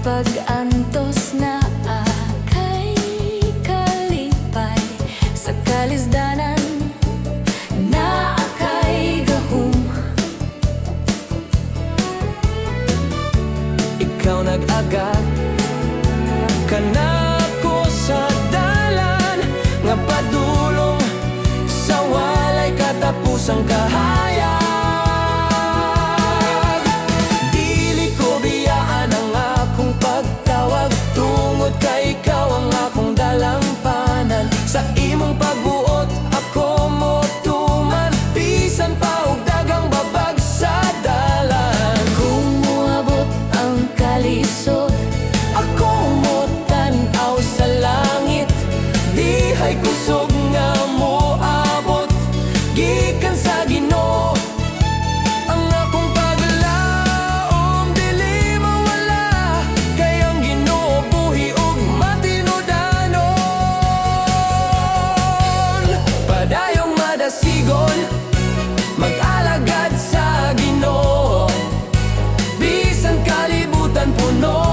pag-antos na akay kalipay sa kalisdanan na akay gahum. Ikaw nag-agat kanako sa dalan nga padulong sa walay katapusang kahayag. Dili ko biyaan ang akong pagtawag, tungod kay ikaw ang akong dalampanan. Sa imong pagbuot ako motuman, bisan pa og dagang babag sa dalan. Kung moabot ang kalisod, Ako mo-tanaw sa langit, dihay kusog nga moabot gikan sa Ginoo. Ang akong paglaom dili mawala, kay ang Ginoo buhi ug matinudanon. Padayong madasigon, mag-alagad sa Ginoo, bisan kalibutan puno.